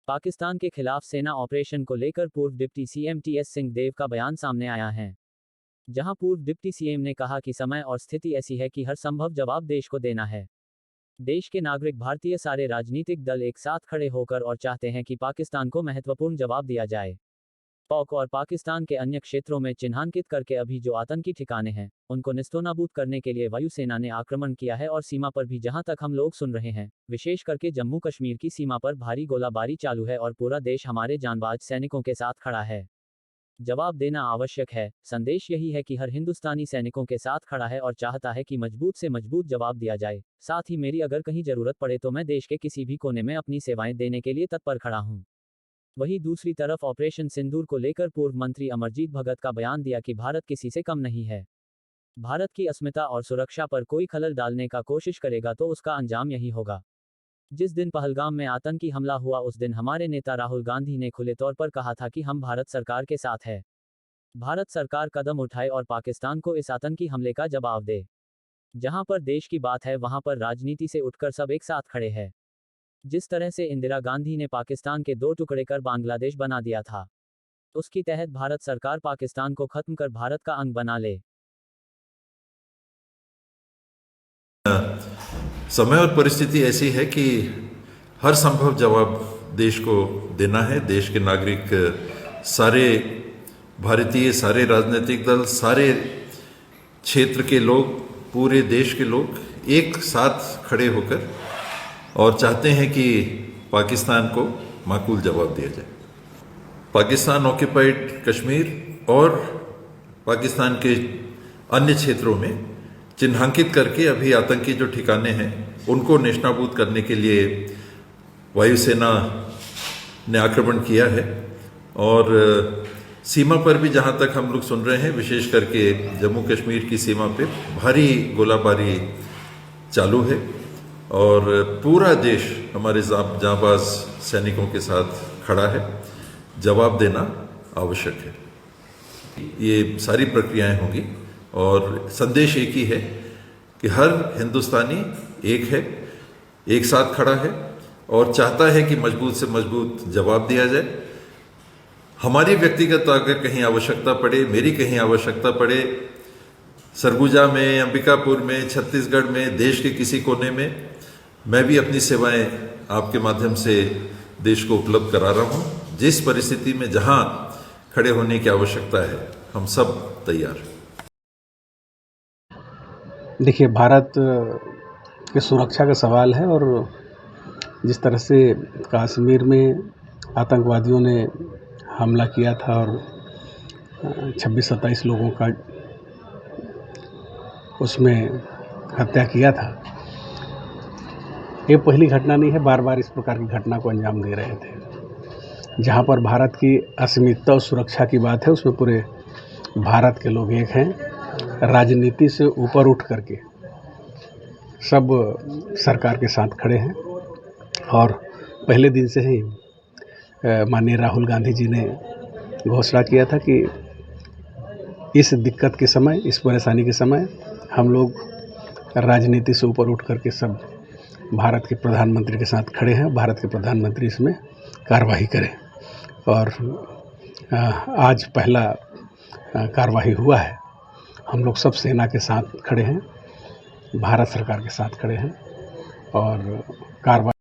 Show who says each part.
Speaker 1: पाकिस्तान के खिलाफ सेना ऑपरेशन को लेकर पूर्व डिप्टी सीएम टीएस सिंहदेव का बयान सामने आया है, जहां पूर्व डिप्टी सीएम ने कहा कि समय और स्थिति ऐसी है कि हर संभव जवाब देश को देना है। देश के नागरिक भारतीय सारे राजनीतिक दल एक साथ खड़े होकर और चाहते हैं कि पाकिस्तान को महत्वपूर्ण जवाब दिया जाए। पाक और पाकिस्तान के अन्य क्षेत्रों में चिन्हांकित करके अभी जो आतंकी ठिकाने हैं, उनको निस्तोनाबूद करने के लिए वायुसेना ने आक्रमण किया है और सीमा पर भी जहां तक हम लोग सुन रहे हैं, विशेष करके जम्मू कश्मीर की सीमा पर भारी गोलाबारी चालू है और पूरा देश हमारे जांबाज सैनिकों के साथ खड़ा है। जवाब देना आवश्यक है। संदेश यही है कि हर हिंदुस्तानी सैनिकों के साथ खड़ा है और चाहता है कि मजबूत से मजबूत जवाब दिया जाए। साथ ही मेरी अगर कहीं जरूरत पड़े तो मैं देश के किसी भी कोने में अपनी सेवाएं देने के लिए तत्पर खड़ा हूं। वहीं दूसरी तरफ ऑपरेशन सिंदूर को लेकर पूर्व मंत्री अमरजीत भगत का बयान दिया कि भारत किसी से कम नहीं है। भारत की अस्मिता और सुरक्षा पर कोई खलल डालने का कोशिश करेगा तो उसका अंजाम यही होगा। जिस दिन पहलगाम में आतंकी हमला हुआ उस दिन हमारे नेता राहुल गांधी ने खुले तौर पर कहा था कि हम भारत सरकार के साथ है। भारत सरकार कदम उठाए और पाकिस्तान को इस आतंकी हमले का जवाब दे। जहां पर देश की बात है वहां पर राजनीति से उठकर सब एक साथ खड़े हैं। जिस तरह से इंदिरा गांधी ने पाकिस्तान के 2 टुकड़े कर बांग्लादेश बना दिया था, उसकी तहत भारत सरकार पाकिस्तान को खत्म कर भारत का अंग बना ले।
Speaker 2: समय और परिस्थिति ऐसी है कि हर संभव जवाब देश को देना है। देश के नागरिक, सारे भारतीय, सारे राजनीतिक दल, सारे क्षेत्र के लोग, पूरे देश के लोग एक साथ खड़े होकर और चाहते हैं कि पाकिस्तान को माकूल जवाब दिया जाए। पाकिस्तान ऑक्यूपाइड कश्मीर और पाकिस्तान के अन्य क्षेत्रों में चिन्हांकित करके अभी आतंकी जो ठिकाने हैं उनको नेस्तनाबूद करने के लिए वायुसेना ने आक्रमण किया है। और सीमा पर भी जहां तक हम लोग सुन रहे हैं, विशेष करके जम्मू कश्मीर की सीमा पे भारी गोलाबारी चालू है और पूरा देश हमारे जांबाज सैनिकों के साथ खड़ा है। जवाब देना आवश्यक है। ये सारी प्रक्रियाएं होंगी और संदेश एक ही है कि हर हिंदुस्तानी एक है, एक साथ खड़ा है और चाहता है कि मजबूत से मजबूत जवाब दिया जाए। हमारी व्यक्तिगत अगर कहीं आवश्यकता पड़े, मेरी कहीं आवश्यकता पड़े, सरगुजा में, अंबिकापुर में, छत्तीसगढ़ में, देश के किसी कोने में, मैं भी अपनी सेवाएं आपके माध्यम से देश को उपलब्ध करा रहा हूं। जिस परिस्थिति में जहां खड़े होने की आवश्यकता है, हम सब तैयार हैं।
Speaker 3: देखिए, भारत की सुरक्षा का सवाल है और जिस तरह से कश्मीर में आतंकवादियों ने हमला किया था और 26-27 लोगों का उसमें हत्या किया था, ये पहली घटना नहीं है। बार बार इस प्रकार की घटना को अंजाम दे रहे थे। जहाँ पर भारत की अस्मिता और सुरक्षा की बात है, उसमें पूरे भारत के लोग एक हैं। राजनीति से ऊपर उठ करके सब सरकार के साथ खड़े हैं और पहले दिन से ही माननीय राहुल गांधी जी ने घोषणा किया था कि इस दिक्कत के समय, इस परेशानी के समय हम लोग राजनीति से ऊपर उठ करके सब भारत के प्रधानमंत्री के साथ खड़े हैं। भारत के प्रधानमंत्री इसमें कार्रवाई करें और आज पहला कार्रवाई हुआ है। हम लोग सब सेना के साथ खड़े हैं, भारत सरकार के साथ खड़े हैं और कार्रवाई